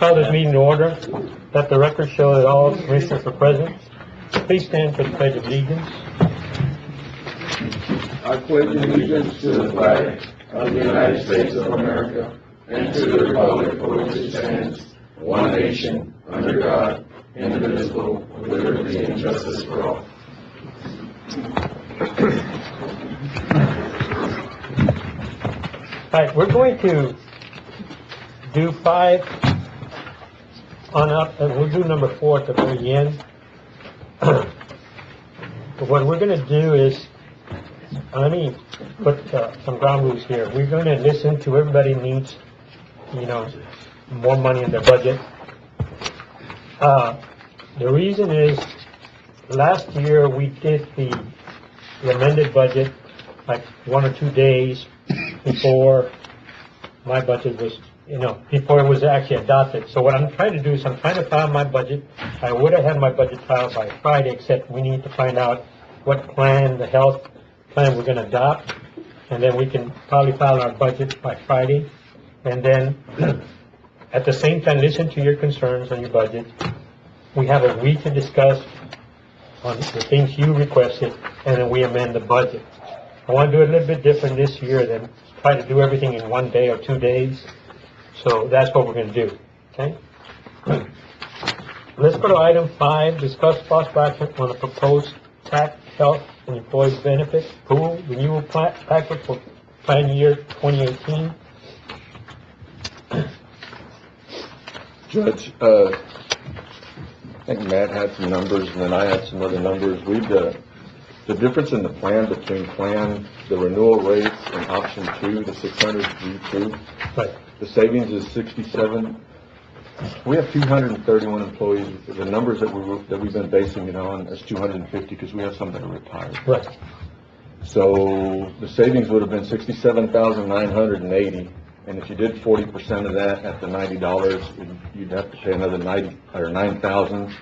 call this meeting to order. Let the record show that all commissioners are present. Please stand for the Pledge of Allegiance. I pledge allegiance to the flag of the United States of America and to the republic for which it stands, one nation, under God, indivisible, with liberty and justice for all. All right, we're going to do 5 on up, and we'll do number 4 at the very end. What we're going to do is, let me put some ground rules here. We're going to listen to everybody needs, more money in their budget. The reason is, last year we did the amended budget like 1 or 2 days before my budget was, before it was actually adopted. So what I'm trying to do is I'm trying to file my budget. I would have had my budget filed by Friday, except we need to find out what plan, the health plan we're going to adopt, and then we can probably file our budget by Friday. And then at the same time, listen to your concerns on your budget. We have a week to discuss on the things you requested, and then we amend the budget. I want to do it a little bit different this year than try to do everything in 1 day or 2 days. So that's what we're going to do, okay? Let's go to item 5, discuss possible action on the proposed tax, health, and employee benefit pool renewal packet for plan year 2018. Judge, I think Matt had some numbers, and then I had some other numbers. The difference in the plan between the renewal rates and option 2, the 600 G2, Right. the savings is 67. We have 231 employees. The numbers that we've been basing it on is 250 because we have some that are retired. Right. So the savings would have been 67,980. And if you did 40% of that at the $90, you'd have to pay another 9,000.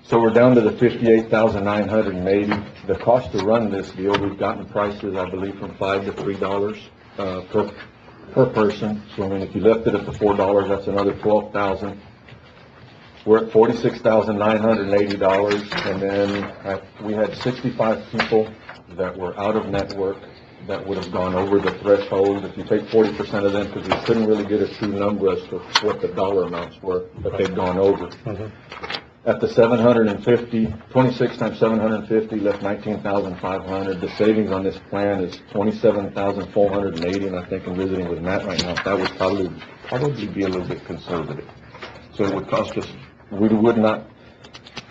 So we're down to the 58,980. The cost to run this deal, we've gotten prices, I believe, from $5 to $3 per person. So I mean, if you left it at the $4, that's another 12,000. We're at $46,980, and then we had 65 people that were out of network that would have gone over the threshold. If you take 40% of them, because we couldn't really get a true number as to what the dollar amounts were, but they'd gone over. Mm-hmm. At the 750, 26 times 750 left 19,500. The savings on this plan is 27,480, and I think in visiting with Matt right now, that would probably be a little bit conservative. So it would cost us, we would not,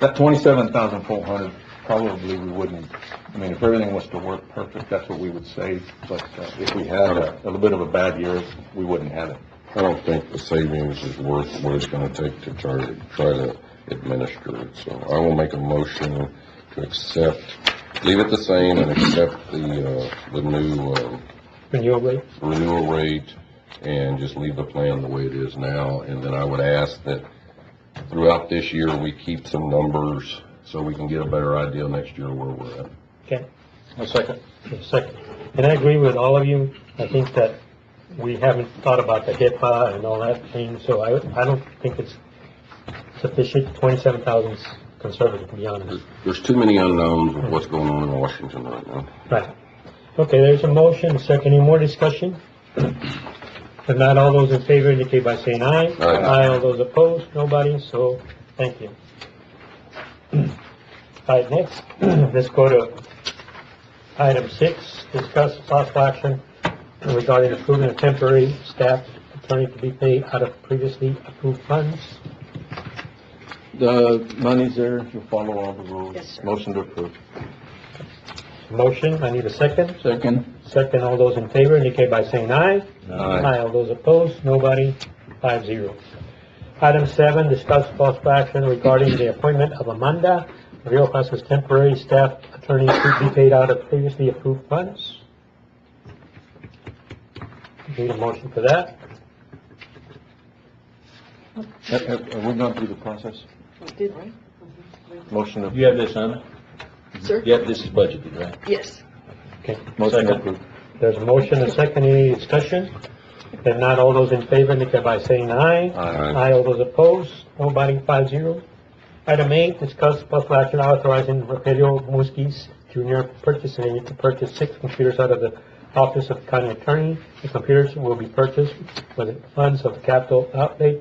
that 27,400, probably we wouldn't, I mean, if everything was to work perfect, that's what we would save, but if we had a little bit of a bad year, we wouldn't have it. I don't think the savings is worth what it's going to take to try to administer it. So I will make a motion to accept, leave it the same and accept the new renewal rate and just leave the plan the way it is now. And then I would ask that throughout this year we keep some numbers so we can get a better idea next year where we're at. Okay. A second. Second. And I agree with all of you. I think that we haven't thought about the HIPAA and all that thing, so I don't think it's sufficient. 27,000 is conservative, to be honest. There's too many unknowns with what's going on in Washington right now. Right. Okay, there's a motion, second. Any more discussion? If not, all those in favor indicate by saying aye. Aye. Aye. All those opposed? Nobody. So, thank you. All right, next, let's go to item 6, discuss possible action regarding approving a temporary staff attorney to be paid out of previously approved funds. The money's there, if you follow all the rules. Yes, sir. Motion to approve. Motion, I need a second. Second. Second, all those in favor indicate by saying aye. Aye. All those opposed? Nobody. 5-0. Item 7, discuss possible action regarding the appointment of Amanda Riojas as temporary staff attorney to be paid out of previously approved funds. Need a motion for that? Have we gone through the process? We did, right? Motion to, You have this, Anna? Sir? Yep, this is budgeted, right? Yes. Okay. motion to Second. approve. There's a motion, a second, any discussion? If not, all those in favor, indicate by saying aye. Aye. All those opposed, nobody, 5-0. Item 8, discuss possible action authorizing Rogelio Muskis Jr. purchasing to purchase 6 computers out of the Office of County Attorney. The computers will be purchased with the funds of capital outlay,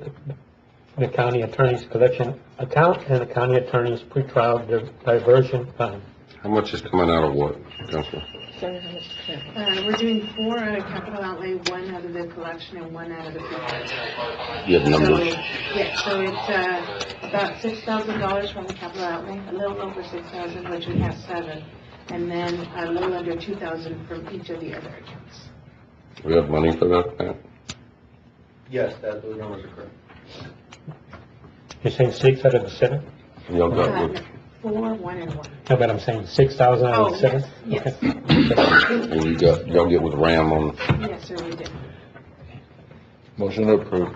the County Attorney's collection account, and the County Attorney's pretrial diversion fund. How much is coming out of what, Councilor? We're doing 4 out of capital outlay, 1 out of the collection, and 1 out of the pretrial. You have numbers? Yeah, so it's, about $6,000 from the capital outlay, a little over $6,000, which we have 7, and then a little under $2,000 from each of the other accounts. We have money for that, Pat? Yes, those numbers are correct. You're saying 6 out of the 7? Y'all got what? 4, 1, and 1. No, but I'm saying 6,000 out of the 7? Yes, And y'all get with RAM on, yes, sir, we did. Motion to approve.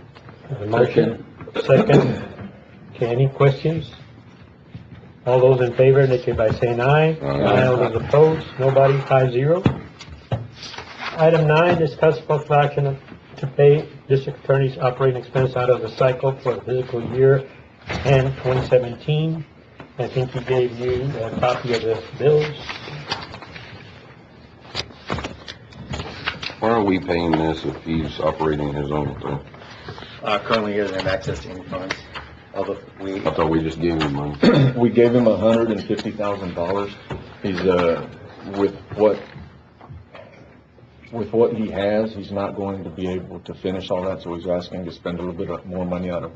A motion, second. Okay, any questions? All those in favor, indicate by saying aye. Aye. All those opposed, nobody, 5-0. Item 9, discuss possible action to pay district attorney's operating expense out of the cycle for the fiscal year and 2017. I think he gave you a copy of the bills. why are we paying this if he's operating his own thing? Currently, he doesn't have access to any funds, although I thought we just gave him money. We gave him $150,000. He's, with what he has, he's not going to be able to finish all that, so he's asking to spend a little bit more money out of,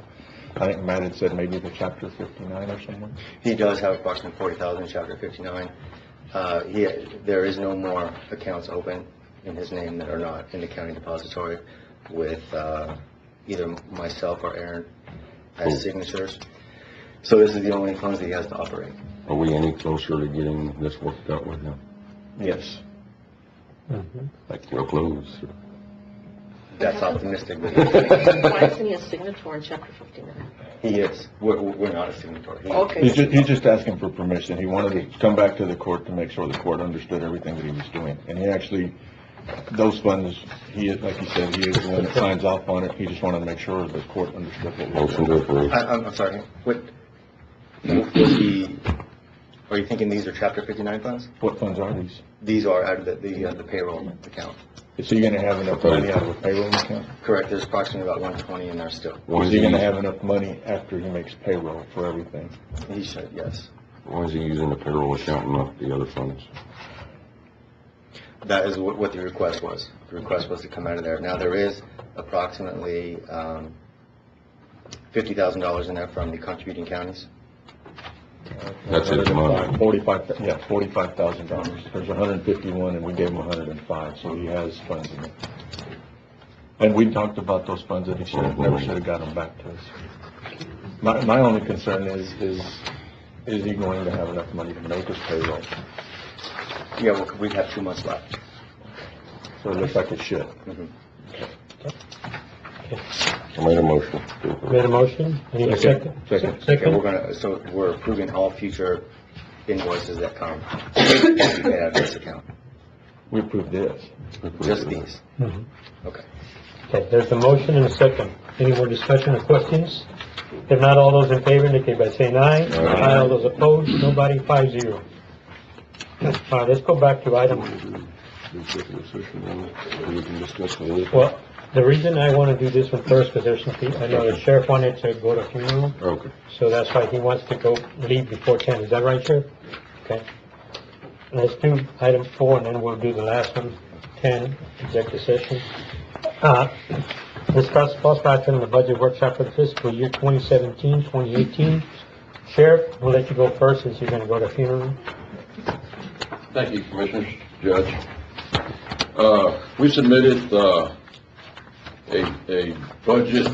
I think Matt had said maybe the chapter 59 or something. he does have approximately 40,000 in Chapter 59. There is no more accounts open in his name that are not in the county depository with either myself or Aaron as signatures. So this is the only funds that he has to operate. Are we any closer to getting this worked out with him? Yes. Like real close? That's optimistic, but Why isn't he a signatory in Chapter 59? he is. We're not a signatory. Okay. He's just asking for permission. He wanted to come back to the court to make sure the court understood everything that he was doing. And he actually, those funds, like he said, he is the one that signs off on it. He just wanted to make sure the court understood what was Motion to approve. I'm sorry. Are you thinking these are Chapter 59 funds? What funds are these? These are out of the payroll account. Is he gonna have enough money out of a payroll account? Correct. There's approximately about 120 in there still. Why Is is he he gonna using- have enough money after he makes payroll for everything? He should, yes. Why is he using the payroll account and not the other funds? That is what the request was. The request was to come out of there. Now, there is approximately $50,000 in there from the contributing counties. That's his money. $45,000. There's 151 and we gave him 105, so he has funds in it. And we talked about those funds that he never should have got them back to us. My only concern is he going to have enough money to make his payroll? Yeah, well, we have 2 months left. So it looks like it should. I made a motion to approve. Made a motion, need a second? Second. Okay, we're approving all future invoices that come to pay out of this account. We approved this. Just these. Mhm. Okay. Okay, there's a motion and a second. Any more discussion or questions? If not, all those in favor indicate by saying aye. Aye. All those opposed, nobody, 5-0. All right, let's go back to item, Executive session, then we can discuss it. well, the reason I want to do this one first, because there's some people, I know the sheriff wanted to go to funeral, Okay. so that's why he wants to leave before 10. Is that right, Sheriff? Okay. Let's do item 4, and then we'll do the last one, 10, executive session. Discuss possible action on the budget workshop for the fiscal year 2017, 2018. Sheriff, we'll let you go first since you're going to go to funeral. Thank you, Commissioners, Judge. We submitted a budget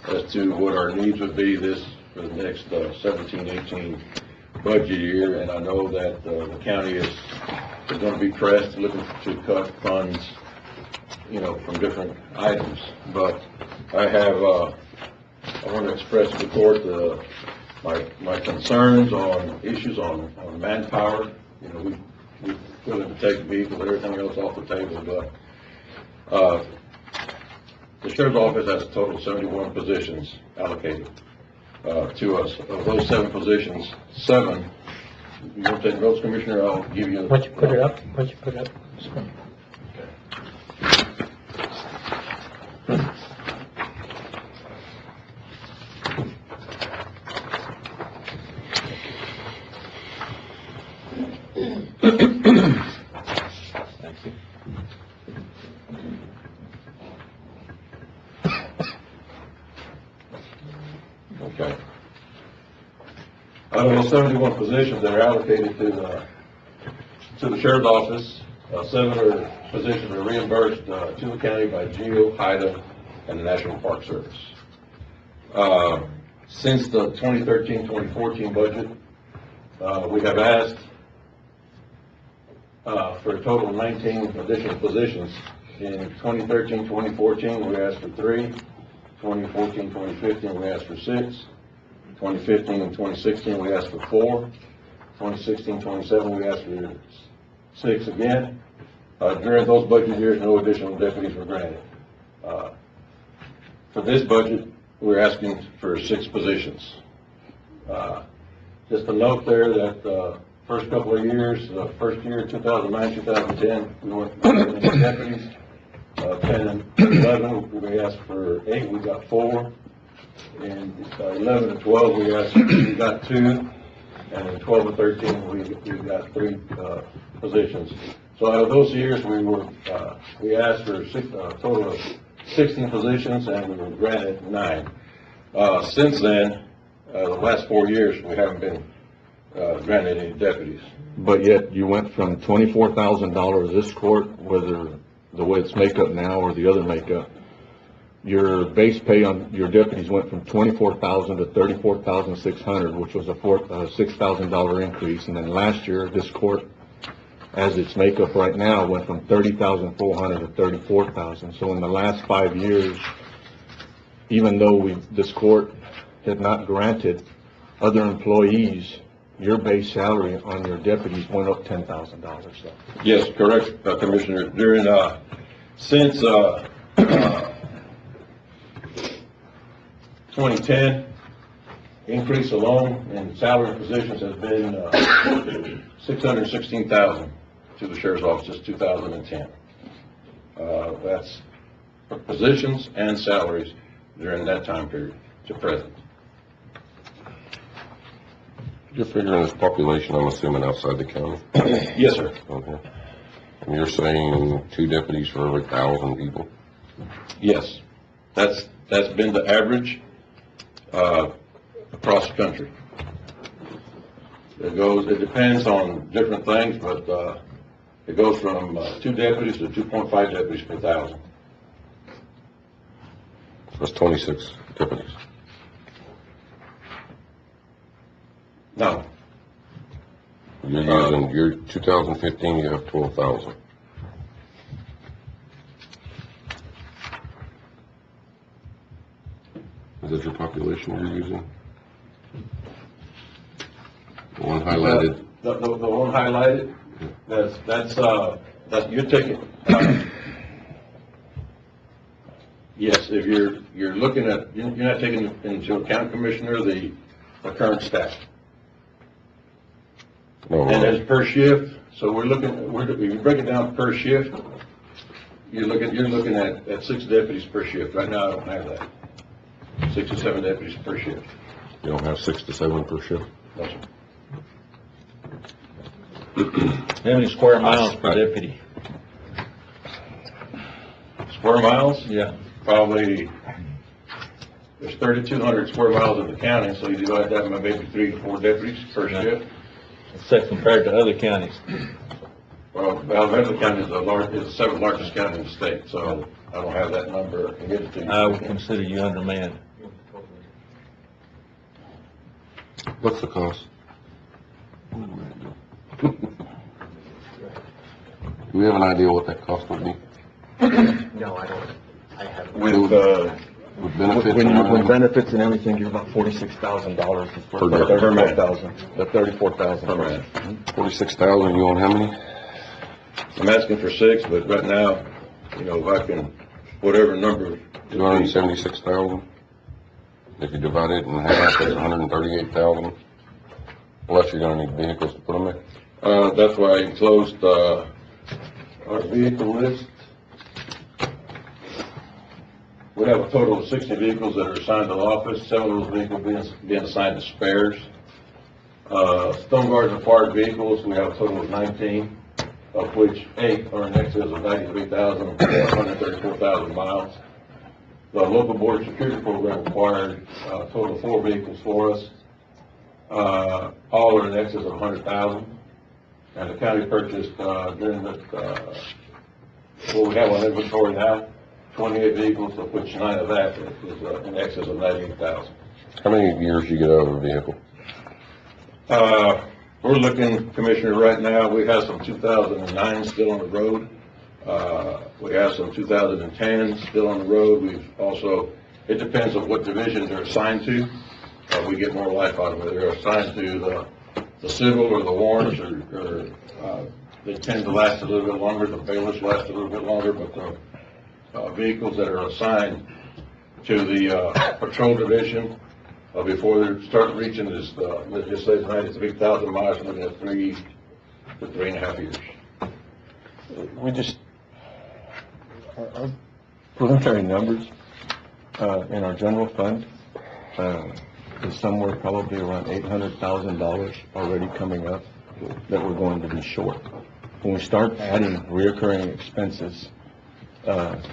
as to what our needs would be for the next 17-18 budget year, and I know that the county is going to be pressed, looking to cut funds, from different items. But I want to express to the court my concerns on issues on manpower. We willing to take vehicles, everything else off the table, but the sheriff's office has a total of 71 positions allocated to us. Of those 7 positions, 7, you want to take notes, Commissioner? I'll give you. Why don't you put it up? Why don't you put it up? Okay. Out of those 71 positions that are allocated to the sheriff's office, 7 positions are reimbursed to the county by GEO, HIDA, and the National Park Service. Since the 2013-2014 budget, we have asked for a total of 19 additional positions. In 2013-2014, we asked for 3. 2014-2015, we asked for 6. 2015 and 2016, we asked for 4. 2016-27, we asked for 6 again. During those budget years, no additional deputies were granted. For this budget, we're asking for 6 positions. Just a note there that first couple of years, first year, 2009, 2010, we weren't getting any deputies. 10 and 11, we asked for 8, we got 4. In 11 and 12, we got 2. And in 12 and 13, we got 3 positions. So out of those years, we asked for a total of 16 positions, and we were granted 9. Since then, the last 4 years, we haven't been granted any deputies. But yet you went from $24,000 this court, whether the way it's makeup now or the other makeup, your base pay on your deputies went from $24,000 to $34,600, which was a $6,000 increase. And then last year, this court, as its makeup right now, went from $30,400 to $34,000. So in the last 5 years, even though this court had not granted other employees, your base salary on your deputies went up $10,000. So. Yes, correct, Commissioner. During since 2010, increase alone in salary positions has been $616,000 to the sheriff's office since 2010. That's for positions and salaries during that time period to present. You're figuring this population, I'm assuming, outside the county? Yes, sir. Okay. And you're saying 2 deputies for every 1,000 people? Yes. That's been the average across the country. It depends on different things, but it goes from 2 deputies to 2.5 deputies per 1,000. That's 26 deputies. No. You're using, your 2015, you have 12,000. Is that your population you're using? The one highlighted? The one highlighted, that's you're taking, yes, if you're looking at, you're not taking into account, Commissioner, the current staff. No, And it's per shift, so if you break it down per shift, you're looking at 6 deputies per shift. Right now, I don't have that. 6 or 7 deputies per shift. you don't have 6 to 7 per shift? No, sir. How many square miles per deputy? Square miles? Yeah. Probably, there's 3,200 square miles in the county, so you divide that by maybe 3 to 4 deputies per shift. Say compared to other counties. Well, Alveda County is the 7th largest county in the state, so I don't have that number and give it to you. I would consider you undermanned. What's the cost? Do we have an idea what that cost would be? No, I don't. I haven't. With, With benefits? When benefits and everything, you're about $46,000 Per man. Per man. The $34,000 Per man. 46,000, you want how many? I'm asking for 6, but right now, if I can whatever number. 276,000. If you divide it in half, that's 138,000. Plus you're gonna need vehicles to put them in. That's why I enclosed, our vehicle list. We have a total of 60 vehicles that are assigned to the office, 7 of those vehicles being assigned to spares. Stone Guard required vehicles, we have a total of 19, of which 8 are in excess of 134,000 miles. The local board security program required a total of 4 vehicles for us. All are in excess of 100,000. And the county purchased, during the, what we have on inventory now, 28 vehicles, of which 9 of that is in excess of 98,000. How many years you get out of a vehicle? We're looking, Commissioner, right now, we have some 2009 still on the road. We have some 2010 still on the road. We've also, it depends on what division they're assigned to. We get more life out of it. They're assigned to the civil or the warrants, or they tend to last a little bit longer. The bailiffs last a little bit longer, but the vehicles that are assigned to the patrol division, before they start reaching this, let's just say 93,000 miles, we're looking at 3 to 3.5 years. We just, our preliminary numbers, in our general fund, is somewhere probably around $800,000 already coming up that we're going to be short. When we start adding reoccurring expenses,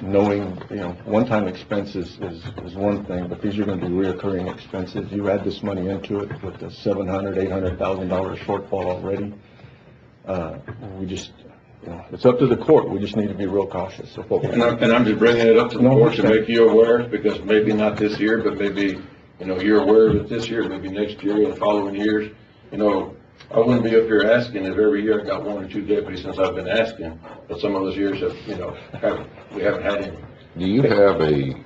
knowing, one-time expenses is one thing, but these are going to be reoccurring expenses. You add this money into it with the $700,000, $800,000 shortfall already. We just, it's up to the court. We just need to be real cautious of what we're doing. And I'm just bringing it up to the court to make you aware, because maybe not this year, but maybe, you're aware of it this year, maybe next year and the following years. I wouldn't be up here asking if every year I got 1 or 2 deputies since I've been asking, but some of those years have, we haven't had any. Do you have and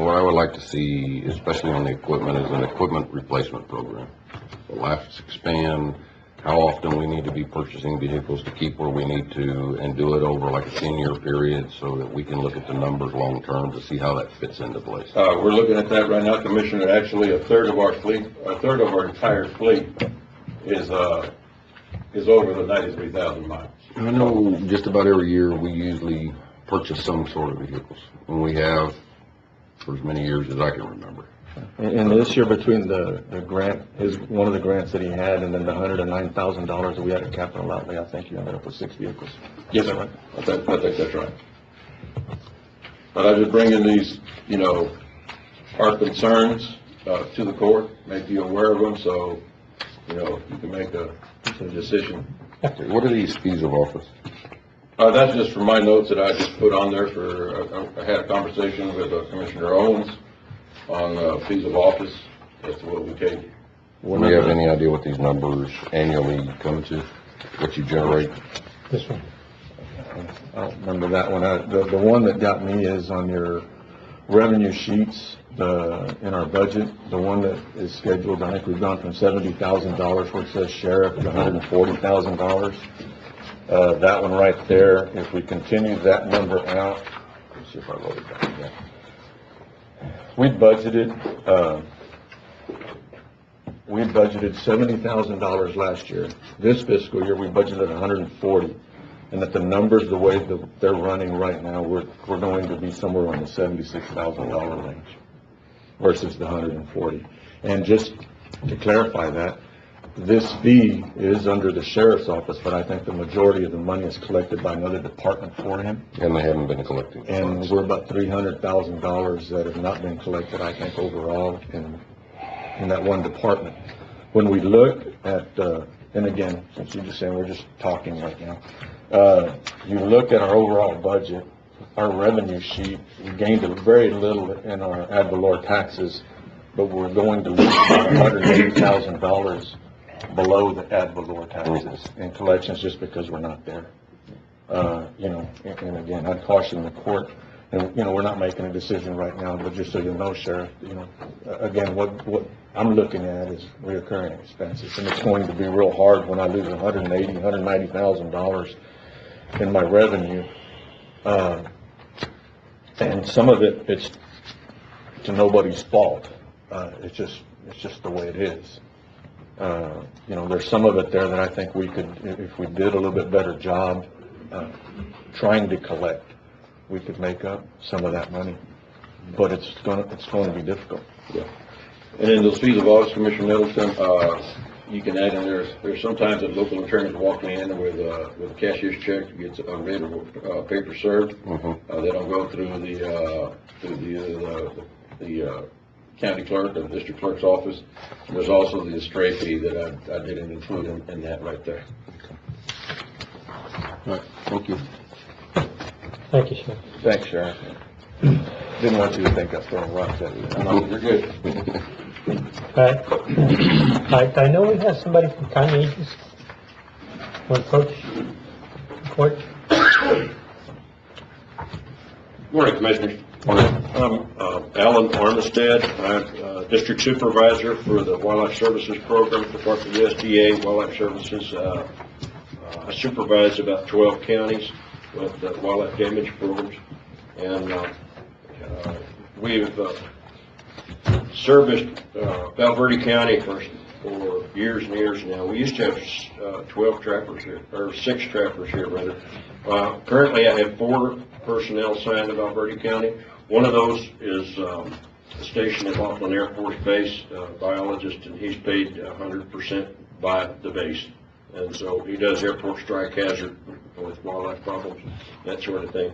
what I would like to see, especially on the equipment, is an equipment replacement program. The lives expand, how often we need to be purchasing vehicles to keep where we need to, and do it over like a 10-year period so that we can look at the numbers long-term to see how that fits into place. We're looking at that right now, Commissioner. Actually, a third of our entire fleet is over the 93,000 miles. I know just about every year we usually purchase some sort of vehicles, and we have for as many years as I can remember. And this year, between the grant, one of the grants that he had, and then the $109,000 that we had at capital outlay, I think you ended up with 6 vehicles. Yes, sir. Right? I think that's right. But I just bring in these, our concerns to the court, make you aware of them, so you can make a decision. What are these fees of office? That's just for my notes that I just put on there I had a conversation with Commissioner Owens on fees of office. That's what we take. Do we have any idea what these numbers annually come to, what you generate? This one. I don't remember that one. The one that got me is on your revenue sheets, in our budget, the one that is scheduled, I think we've gone from $70,000 where it says sheriff to $140,000. That one right there, if we continue that number out, let's see if I wrote it down again. We budgeted $70,000 last year. This fiscal year, we budgeted $140,000. And that the numbers, the way that they're running right now, we're going to be somewhere on the $76,000 range versus the $140,000. And just to clarify that, this fee is under the sheriff's office, but I think the majority of the money is collected by another department for him. And they haven't been collecting. And we're about $300,000 that have not been collected, I think, overall in that one department. When we look at, and again, since you're just saying we're just talking right now, you look at our overall budget, our revenue sheet, we gained very little in our ad valorem taxes, but we're going to lose about $180,000 below the ad valorem taxes in collections just because we're not there. And again, I'd caution the court, and, we're not making a decision right now, but just so you know, Sheriff, again, what I'm looking at is recurring expenses, and it's going to be real hard when I lose $190,000 in my revenue. And some of it, it's to nobody's fault. It's just the way it is. You know, there's some of it there that I think we could, if we did a little bit better job, trying to collect, we could make up some of that money. But it's going to be difficult. Yeah. And in those fees of office, Commissioner Middleton, you can add in there's sometimes that local attorneys walk in with a cashier's check, gets a writ or paper served. They don't go through the county clerk or the district clerk's office. And there's also the stray fee that I didn't include in that right there. All right, thank you. Thank you, Sheriff. Thanks, Sheriff. Didn't want you to think I was throwing rocks at you. No, you're good. I know we have somebody from County Aegis. Want to approach the court? Morning, Commissioners. I'm Alan Armistead. I'm District Supervisor for the Wildlife Services Program for Department of USDA Wildlife Services. I supervise about 12 counties with wildlife damage programs, and we've serviced Val Verde County for years and years now. We used to have 12 trappers here, or 6 trappers here, rather. Currently, I have 4 personnel assigned to Val Verde County. One of those is stationed at Laughlin Air Force Base, biologist, and he's paid 100% by the base. And so he does airport strike hazard with wildlife problems, that sort of thing.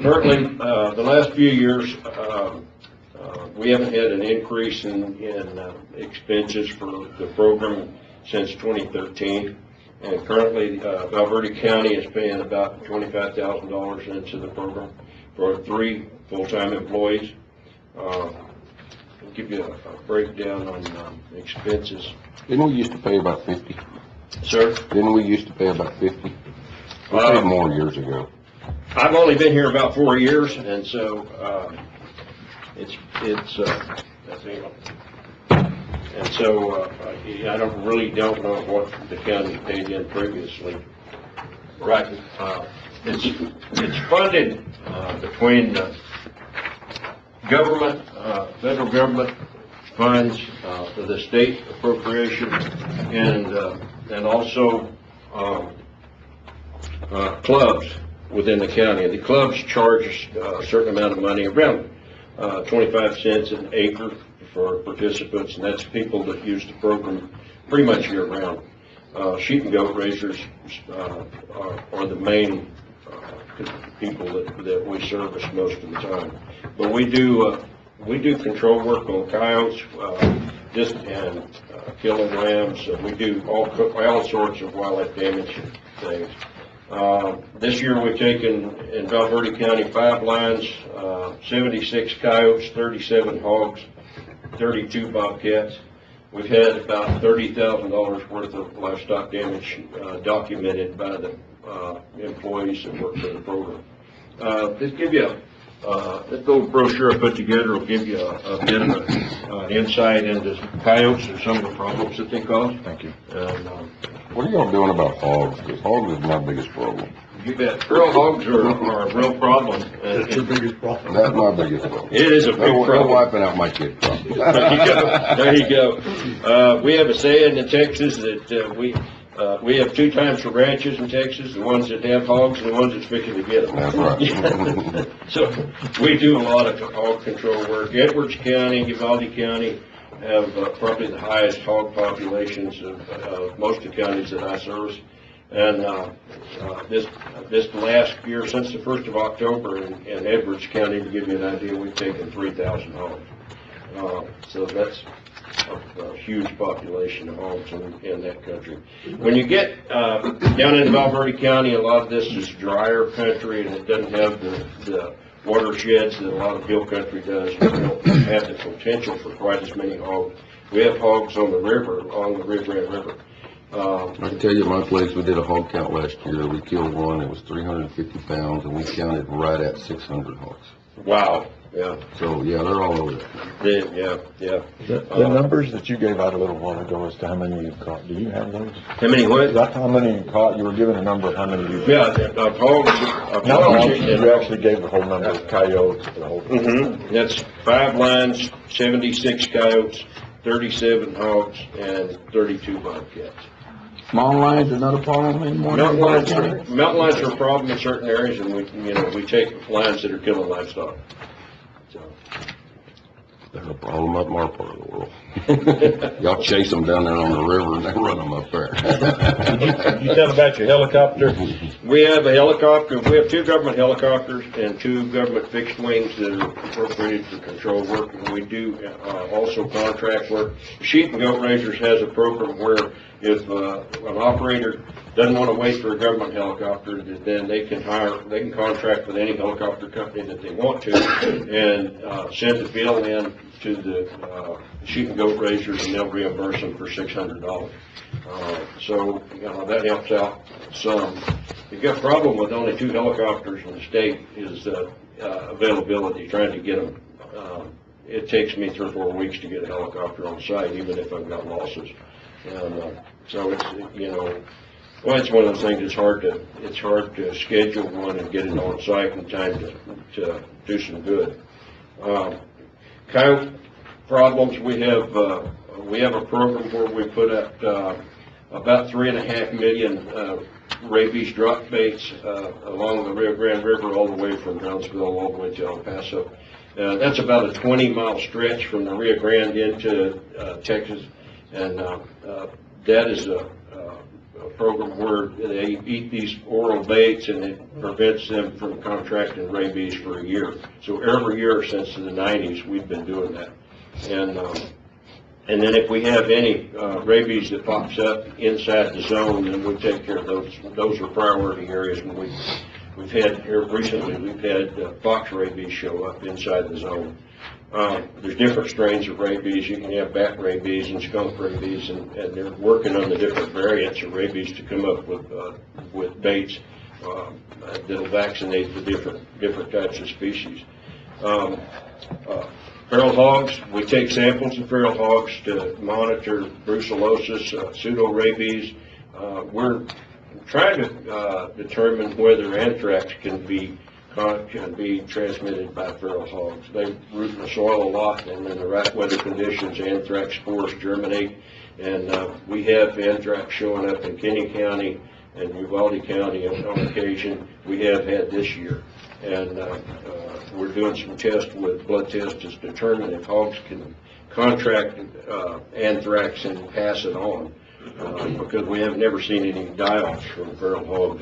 Currently, the last few years, we haven't had an increase in expenses for the program since 2013. And currently, Val Verde County is paying about $25,000 into the program for 3 full-time employees. I'll give you a breakdown on expenses. Didn't we used to pay about 50? Sir? Didn't we used to pay about 50? We paid more years ago. I've only been here about 4 years, and so I don't know what the county paid in previously. Right. It's funded between the government, federal government funds, the state appropriation, and also clubs within the county. The clubs charge a certain amount of money, around 25 cents an acre for participants, and that's people that use the program pretty much year-round. Sheep and goat raisers are the main people that we service most of the time. But we do control work on coyotes, and killing lambs. We do all sorts of wildlife damage things. This year we've taken in Val Verde County 5 lions, 76 coyotes, 37 hogs, 32 bobcats. We've had about $30,000 worth of livestock damage documented by the employees that work for the program. This give you this little brochure I put together will give you a bit of an insight into coyotes and some of the problems that they cause. Thank you. And, What are y'all doing about hogs? Because hogs is my biggest problem. you bet. Feral hogs are a real problem. That's your biggest problem. That's my biggest problem. It is a big No problem. wiping out my kid problem. There you go. We have a saying in Texas that we have 2 types of ranches in Texas: the ones that have hogs and the ones that's fixing to get them. That's right. So we do a lot of hog control work. Edwards County, Uvalde County have probably the highest hog populations of most of the counties that I service. And this last year, since the 1st of October in Edwards County, to give you an idea, we've taken 3,000 hogs. So that's a huge population of hogs in that country. When you get down in Val Verde County, a lot of this is drier country, and it doesn't have the watersheds that a lot of hill country does. We don't have the potential for quite as many hogs. We have hogs on the river, along the Rio Grande River. I can tell you, at my place, we did a hog count last year. We killed one. It was 350 pounds, and we counted right at 600 hogs. Wow. yeah, So, yeah, they're all over it. yeah. The numbers that you gave out a little while ago as to how many you caught, do you have those? How many what? That's how many you caught, you were given a number of how many you. Yeah, I've hauled, Not all, you actually gave the whole number of coyotes, the whole. That's 5 lines, 76 coyotes, 37 hogs, and 32 bobcats. Small lines are not a problem anymore? Mountain lions are a problem in certain areas, and we take lines that are killing livestock. So, They're a problem up in our part of the world. Y'all chase them down there on the river and they run them up there. You tell about your helicopter? we have a helicopter, we have 2 government helicopters and 2 government fixed wings that are appropriated for control work, and we do also contract work. Sheep and Goat Raisers has a program where if an operator doesn't want to wait for a government helicopter, then they can contract with any helicopter company that they want to and send the bill in to the Sheep and Goat Raisers, and they'll reimburse them for $600. So, that helps out some. You've got a problem with only 2 helicopters in the state is availability, trying to get them. It takes me 3 or 4 weeks to get a helicopter on site, even if I've got losses. And so it's, well, it's one of those things, it's hard to schedule one and get it on site in time to do some good. Coyote problems, we have a program where we put up about 3.5 million rabies drop baits along the Rio Grande River all the way from Brownsville all the way to El Paso. That's about a 20-mile stretch from the Rio Grande into Texas, and that is a program where they eat these oral baits and it prevents them from contracting rabies for a year. So every year since the 90s, we've been doing that. And then if we have any rabies that pops up inside the zone, then we take care of those. Those are priority areas. And we've had here recently, we've had fox rabies show up inside the zone. There's different strains of rabies. You can have bat rabies and skunk rabies, and they're working on the different variants of rabies to come up with baits that'll vaccinate the different types of species. Feral hogs, we take samples of feral hogs to monitor brucellosis, pseudo-rabies. We're trying to determine whether anthrax can be transmitted by feral hogs. They root in the soil a lot, and in the right weather conditions, anthrax spores germinate. And we have anthrax showing up in Kenny County and Uvalde County on occasion. We have had this year. And we're doing some tests with blood tests to determine if hogs can contract anthrax and pass it on. Because we have never seen any die-offs from feral hogs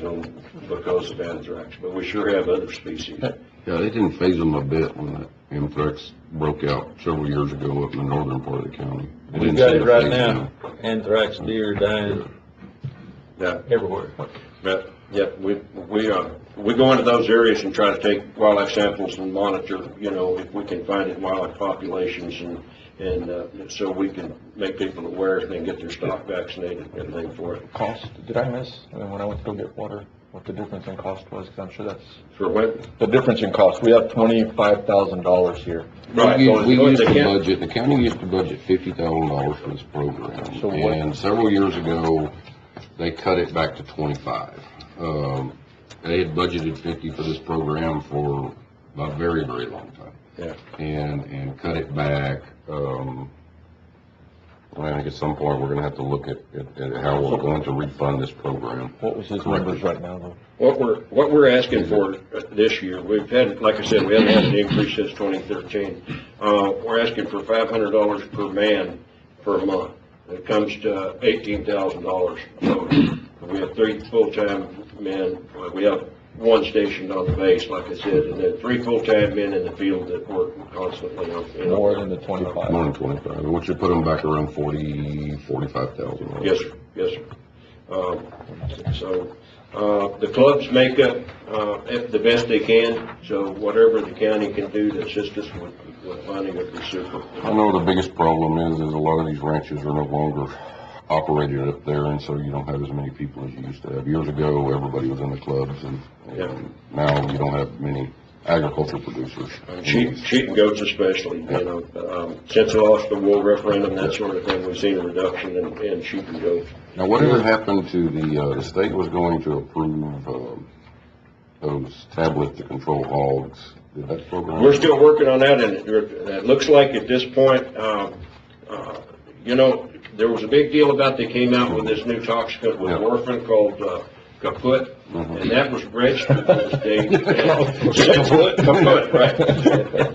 because of anthrax, but we sure have other species. Yeah, they didn't phase them a bit when that anthrax broke out several years ago up in the northern part of the county. They We didn't got seem it to right phase now, them. anthrax deer dying everywhere. But, yeah, we go into those areas and try to take wildlife samples and monitor, if we can find it in wildlife populations, and so we can make people aware and then get their stock vaccinated and everything for it. Cost, did I miss, when I went to go get water, what the difference in cost was? Because I'm sure that's, For what? the difference in cost, we have $25,000 here. Right. We used to the budget, the county used to budget $50,000 for this program. So what- And several years ago, they cut it back to 25. They had budgeted 50 for this program for a very, very long time. Yeah. And cut it back. I think at some point, we're gonna have to look at how we're going to refund this program. What was his numbers right now, though? What we're asking for this year, we've had, like I said, we haven't had an increase since 2013. We're asking for $500 per man per month. It comes to $18,000. We have 3 full-time men. We have 1 stationed on the base, like I said, and then 3 full-time men in the field that work constantly. More than the 25? More than 25, which would put them back around 45,000. Yes, sir. Yes, sir. So the clubs make up the best they can. So whatever the county can do to assist us with funding would be super. I know the biggest problem is a lot of these ranches are no longer operated up there, and so you don't have as many people as you used to have. Years ago, everybody was in the clubs, and now you don't have many agricultural producers. Sheep and goats especially, since the lost the wool referendum, that sort of thing, we've seen a reduction in sheep and goats. Now, whatever happened to the state was going to approve, those tablets to control hogs? Did that program? We're still working on that, and it looks like at this point, there was a big deal about they came out with this new toxicant with warfarin called kaput, and that was registered to the state. Kaput, right.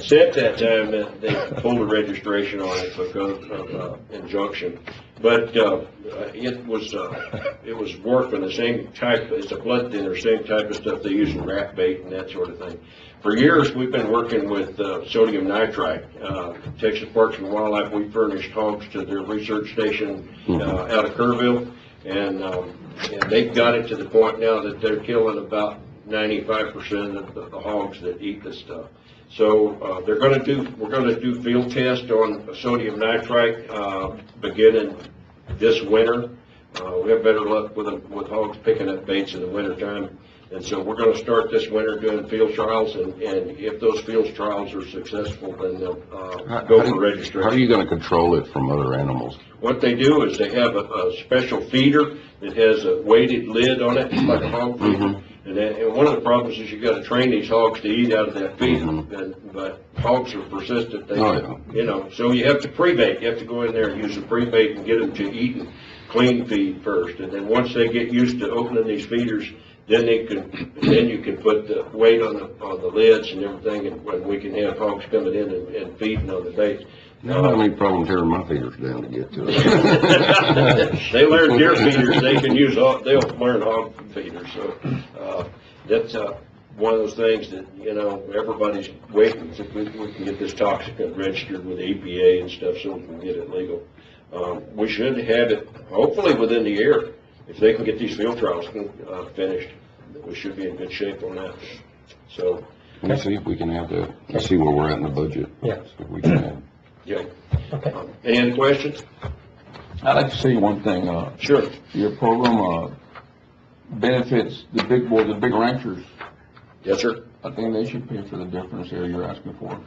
Since that time, they pulled a registration on it because of injunction. But it was warfarin, the same type, it's a blood thinner, same type of stuff they use in rat bait and that sort of thing. For years, we've been working with sodium nitrite. Texas Parks and Wildlife, we furnished hogs to their research station out of Kerrville, and they've got it to the point now that they're killing about 95% of the hogs that eat this stuff. So we're going to do field tests on sodium nitrite beginning this winter. We have better luck with hogs picking up baits in the wintertime. And so we're going to start this winter doing field trials, and if those field trials are successful, then they'll go for registration. How are you going to control it from other animals? What they do is they have a special feeder that has a weighted lid on it, like a hog feeder. And one of the problems is you got to train these hogs to eat out of that feeder. But hogs are persistent. So you have to pre-bait. You have to go in there and use a pre-bait and get them to eat clean feed first. And then once they get used to opening these feeders, then you can put the weight on the lids and everything, and we can have hogs coming in and feeding on the bait. I don't have any problem tearing my feeders down to get to it. They learn deer feeders, they'll learn hog feeders. So that's one of those things that, everybody's waiting so we can get this toxicant registered with the EPA and stuff so we can get it legal. We should have it hopefully within the year. If they can get these field trials finished, we should be in good shape on that. So let's see if we can have that. Let's see where we're at in the budget. Yeah. If we can. Yeah. Okay. Any other questions? I'd like to say one thing. Sure. Your program benefits the big ranchers. Yes, sir. I think they should pay for the difference there you're asking for.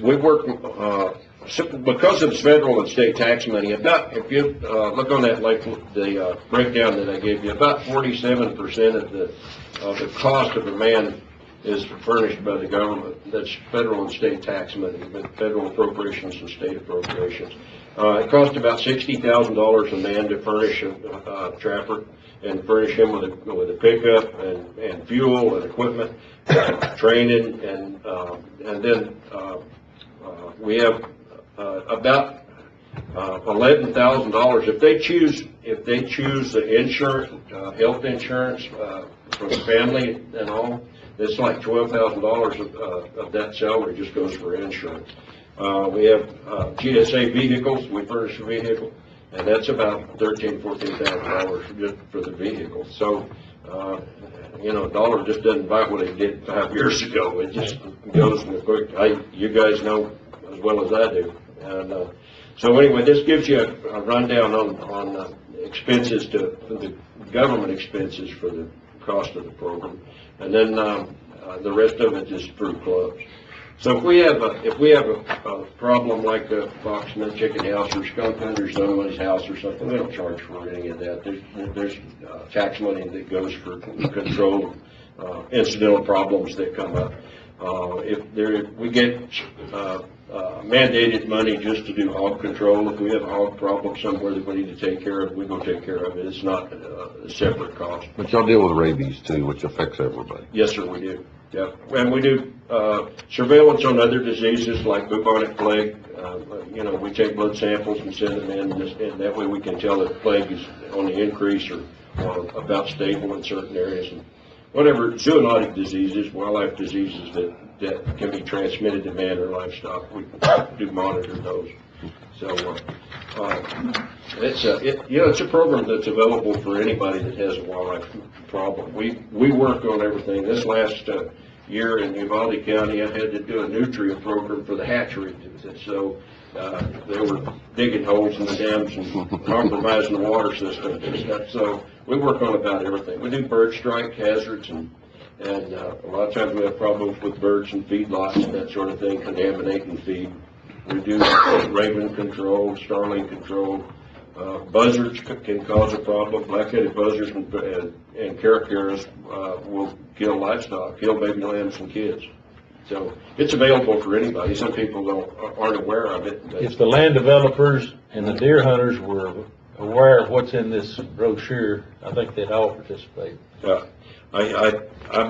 We work, because of the federal and state tax money, if you look on that, like the breakdown that I gave you, about 47% of the cost of a man is furnished by the government. That's federal and state tax money, but federal appropriations and state appropriations. It costs about $60,000 a man to furnish a trapper, and furnish him with a pickup and fuel and equipment, training, and then we have about $11,000 if they choose the insurance, health insurance for the family and all. It's like $12,000 of that salary just goes for insurance. We have GSA vehicles. We furnish a vehicle, and that's about $14,000 just for the vehicle. So, a dollar just doesn't buy what it did 5 years ago. It just goes in a quick. You guys know as well as I do. And so anyway, this gives you a rundown on expenses the government expenses for the cost of the program, and then the rest of it is through clubs. So if we have a problem like a fox in a chicken house or skunk under somebody's house or something, we don't charge for any of that. There's tax money that goes for control incidental problems that come up. We get mandated money just to do hog control. If we have a hog problem somewhere that we need to take care of, we go take care of it. It's not a separate cost. But y'all deal with rabies too, which affects everybody. Yes, sir, we do. Yeah, and we do surveillance on other diseases like bubonic plague. We take blood samples and send them in, and that way we can tell if plague is on the increase or about stable in certain areas. And whatever zoonotic diseases, wildlife diseases that can be transmitted to man or livestock, we do monitor those. So it's a program that's available for anybody that has a wildlife problem. We work on everything. This last year in Uvalde County, I had to do a nutrient program for the hatchery. So they were digging holes in the dams and compromising the water system and stuff. So we work on about everything. We do bird strike hazards and And a lot of times we have problems with birds and feedlots and that sort of thing, contaminating feed. We do raven control, starling control. Buzzards can cause a problem. Black-headed buzzards and caracaras will kill livestock, kill baby lambs and kids. So it's available for anybody. Some people aren't aware of it. But If the land developers and the deer hunters were aware of what's in this brochure, I think they'd all participate. I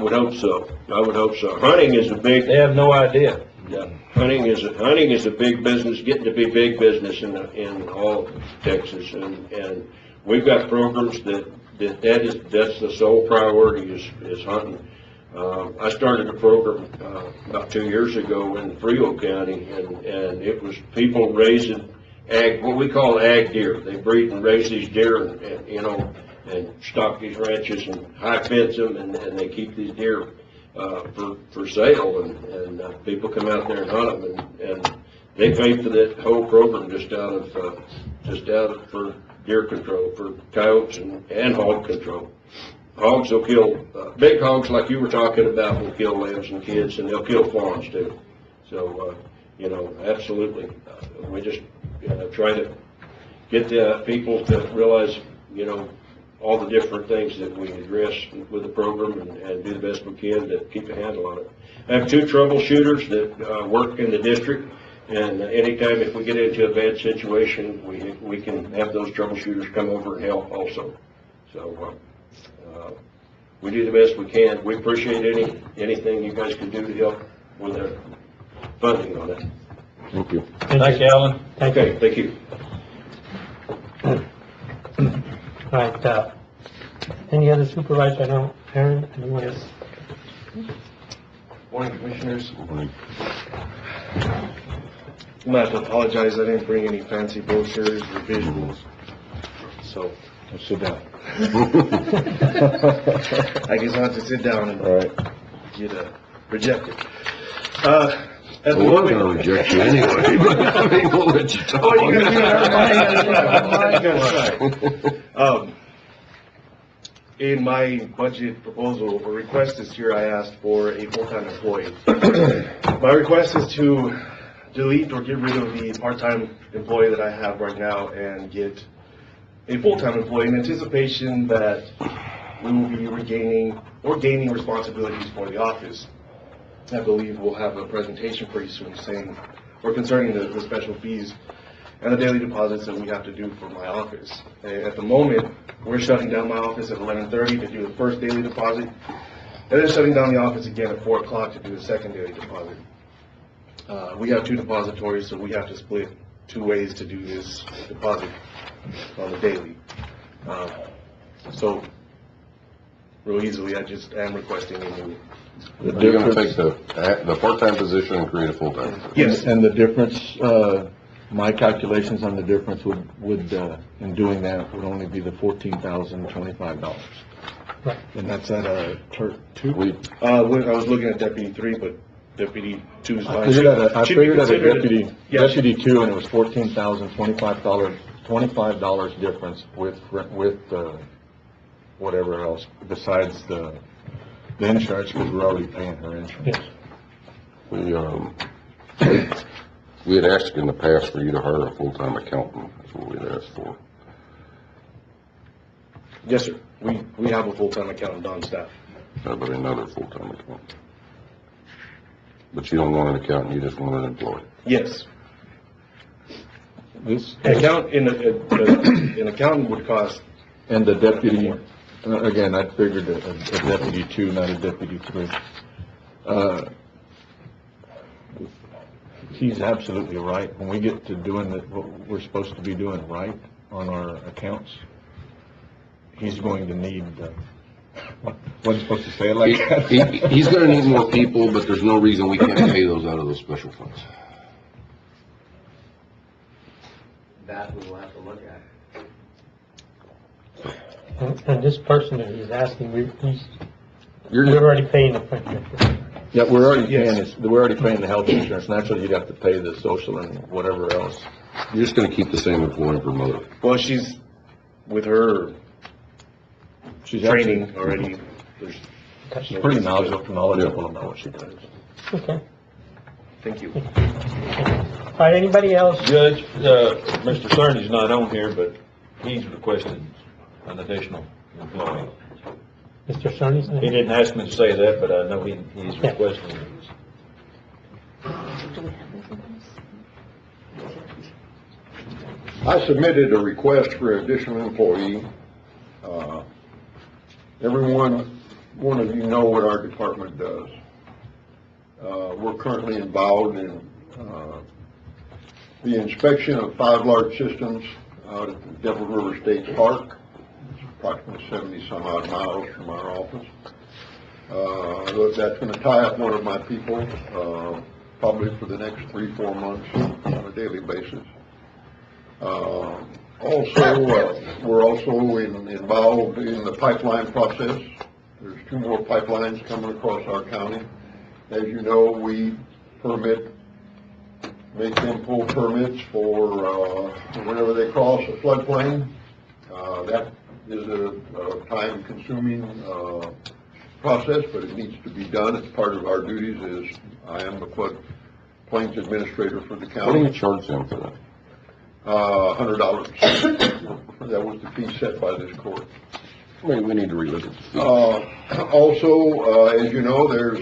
would hope so. I would hope so. Hunting is a big. They have no idea. Yeah, hunting is a big business, getting to be big business in all of Texas, and we've got programs that's the sole priority is hunting. I started a program about 2 years ago in Frio County, and it was people raising what we call ag deer. They breed and raise these deer, and stock these ranches and high fence them, and they keep these deer for sale, and people come out there and hunt them, and they pay for that whole program just out of for deer control, for coyotes and hog control. Hogs will kill, big hogs like you were talking about will kill lambs and kids, and they'll kill fawns too. So, absolutely. We just try to get the people to realize, all the different things that we address with the program and do the best we can to keep a handle on it. I have 2 troubleshooters that work in the district, and anytime if we get into a bad situation, we can have those troubleshooters come over and help also. So we do the best we can. We appreciate anything you guys can do to help with our funding on it. Thank you. Thank you, Alan. Okay, thank you. Right, any other supervisor? I don't, Aaron, anyone else? Morning, Commissioners. I'm gonna have to apologize, I didn't bring any fancy brochures or visuals, so. Sit down. I guess I'll have to sit down and All right. get rejected. At the We're moment, gonna reject you anyway, but I mean, we'll let you talk. Oh, you gotta do that. In my budget proposal or request this year, I asked for a full-time employee. My request is to delete or get rid of the part-time employee that I have right now and get a full-time employee in anticipation that we will be regaining or gaining responsibilities for the office. I believe we'll have a presentation pretty soon saying, or concerning the special fees and the daily deposits that we have to do for my office. At the moment, we're shutting down my office at 11:30 to do the first daily deposit, and then shutting down the office again at 4 o'clock to do the second daily deposit. We have 2 depositories, so we have to split 2 ways to do this deposit on the daily. So, real easily, I just am requesting a new. You're gonna take the part-time position and create a full-time. Yes. And the difference, my calculations on the difference would in doing that would only be the $14,025. Right. And that's at a 2? I was looking at Deputy 3, but Deputy 2 is fine. I figured at a Yeah. Deputy 2, and it was $14,025 difference with whatever else besides the insurance, because we're already paying her insurance. Yes. We had asked in the past for you to hire a full-time accountant, that's what we had asked for. Yes, sir. We have a full-time accountant on staff. How about another full-time accountant? But you don't want an accountant, you just want an employee. Yes. This, An accountant would cost. and the deputy, again, I figured a Deputy 2, not a Deputy 3. He's absolutely right. When we get to doing what we're supposed to be doing right on our accounts, he's going to need, wasn't supposed to say it like that. He's gonna need more people, but there's no reason we can't pay those out of those special funds. That we will have to look at. And this person that he's asking, we're You're already paying the premium. Yeah, we're already paying the health insurance. Naturally, you'd have to pay the social and whatever else. You're just gonna keep the same employee for mother. Well, she's, with her She's training already, She's pretty knowledgeable about what she does. Okay. Thank you. All right, anybody else? Judge, Mr. Cerny's not on here, but he's requested an additional employee. Mr. Cerny's He didn't ask me to say that, but I know he's Yeah. requesting it. Do we have anything else? I submitted a request for an additional employee. One of you know what our department does. We're currently involved in the inspection of 5 large systems out at the Devil River State Park. It's approximately 70-some odd miles from our office. That's going to tie up one of my people, probably for the next 3-4 months on a daily basis. We're also involved in the pipeline process. There's 2 more pipelines coming across our county. As you know, we make them pull permits for whenever they cross a floodplain. That is a time-consuming process, but it needs to be done. It's part of our duties as I am the floodplains administrator for the What do you county. charge them for that? $100. That was the fee set by this court. We need to relook at the fee. Also, as you know, there's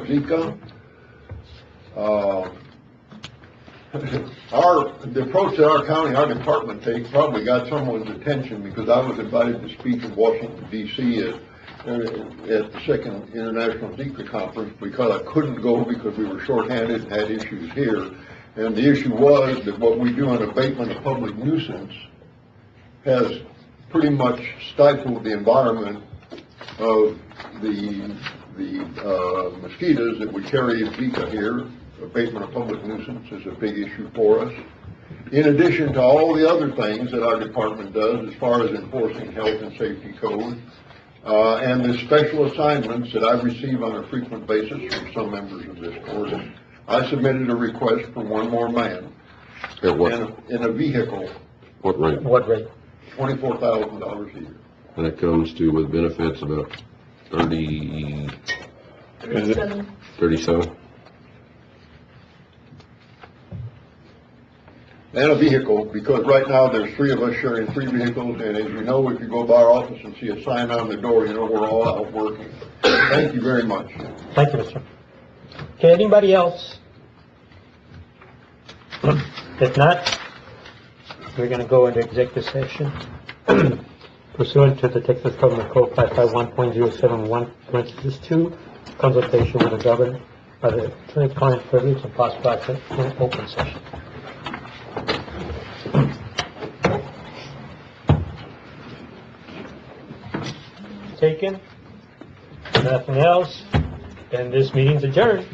Zika. The approach that our county, our department takes probably got someone's attention because I was invited to speak in Washington, D.C. at the second International Zika Conference because I couldn't go because we were shorthanded and had issues here. And the issue was that what we do in abatement of public nuisance has pretty much stifled the environment of the mosquitoes that we carry in Zika here. Abatement of public nuisance is a big issue for us. In addition to all the other things that our department does as far as enforcing health and safety code, and the special assignments that I receive on a frequent basis from some members of this court, I submitted a request for 1 more man At what, in a vehicle, what rate? What rate? $24,000 a year. And it comes to, with benefits, about 37? And a vehicle, because right now there's 3 of us sharing 3 vehicles, and as you know, if you go by our office and see a sign on the door, you know we're all out working. Thank you very much. Thank you, Mr. Okay, anybody else? If not, we're going to go into executive session pursuant to the Texas Government Code 551.071, parentheses 2, consultation with the governor by the attorney-client privilege and possible action in open session. Taken, nothing else, and this meeting's adjourned.